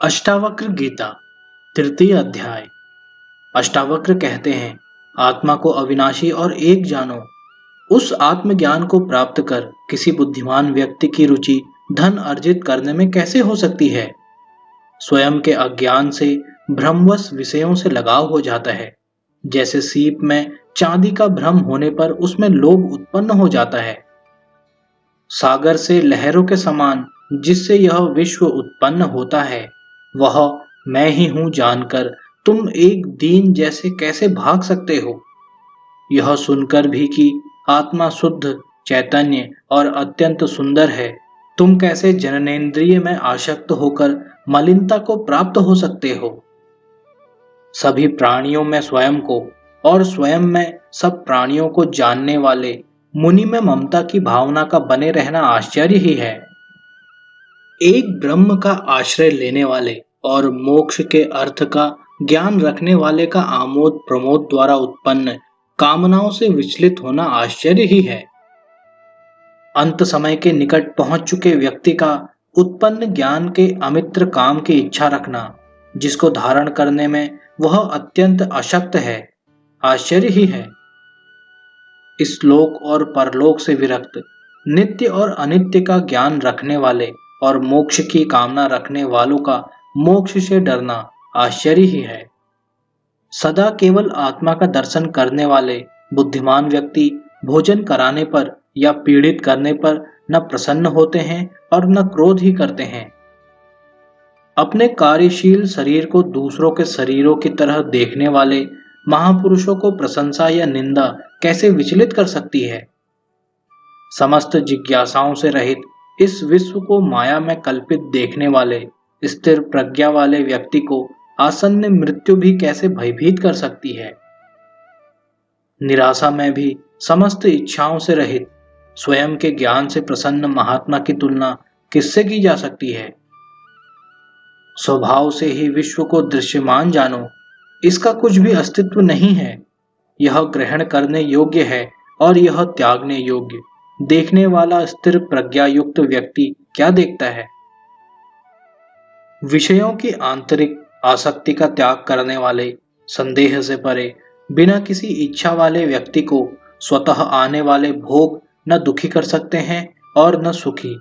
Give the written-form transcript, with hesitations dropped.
अष्टावक्र गीता तृतीय अध्याय। अष्टावक्र कहते हैं, आत्मा को अविनाशी और एक जानो। उस आत्मज्ञान को प्राप्त कर किसी बुद्धिमान व्यक्ति की रुचि धन अर्जित करने में कैसे हो सकती है। स्वयं के अज्ञान से भ्रमवश विषयों से लगाव हो जाता है। जैसे सीप में चांदी का भ्रम होने पर उसमें लोभ उत्पन्न हो जाता है। सागर से लहरों के समान जिससे यह विश्व उत्पन्न होता है, वह मैं ही हूं जानकर तुम एक दीन जैसे कैसे भाग सकते हो। यह सुनकर भी कि आत्मा शुद्ध चैतन्य और अत्यंत सुंदर है, तुम कैसे जननेंद्रिय में आसक्त होकर मलिनता को प्राप्त हो सकते हो। सभी प्राणियों में स्वयं को और स्वयं में सब प्राणियों को जानने वाले मुनि में ममता की भावना का बने रहना आश्चर्य ही है। एक ब्रह्म का आश्रय लेने वाले और मोक्ष के अर्थ का ज्ञान रखने वाले का आमोद प्रमोद द्वारा उत्पन्न कामनाओं से विचलित होना आश्चर्य ही है। अंत समय के निकट पहुंच चुके व्यक्ति का उत्पन्न ज्ञान के अमित्र काम की इच्छा रखना, जिसको धारण करने में वह अत्यंत अशक्त है, आश्चर्य ही है। इस लोक और परलोक से विरक्त नित्य और अनित्य का ज्ञान रखने वाले और मोक्ष की कामना रखने वालों का मोक्ष से डरना आश्चर्य ही है। सदा केवल आत्मा का दर्शन करने वाले बुद्धिमान व्यक्ति भोजन कराने पर या पीड़ित करने पर न प्रसन्न होते हैं और न क्रोध ही करते हैं। अपने कार्यशील शरीर को दूसरों के शरीरों की तरह देखने वाले महापुरुषों को प्रशंसा या निंदा कैसे विचलित कर सकती है। समस्त जिज्ञासाओं से रहित इस विश्व को माया में कल्पित देखने वाले स्थिर प्रज्ञा वाले व्यक्ति को आसन्न मृत्यु भी कैसे भयभीत कर सकती है। निराशा में भी समस्त इच्छाओं से रहित स्वयं के ज्ञान से प्रसन्न महात्मा की तुलना किससे की जा सकती है। स्वभाव से ही विश्व को दृश्यमान जानो, इसका कुछ भी अस्तित्व नहीं है। यह ग्रहण करने योग्य है और यह त्यागने योग्य। देखने वाला स्थिर प्रज्ञा युक्त व्यक्ति क्या देखता है। विषयों की आंतरिक आसक्ति का त्याग करने वाले संदेह से परे बिना किसी इच्छा वाले व्यक्ति को स्वतः आने वाले भोग न दुखी कर सकते हैं और न सुखी।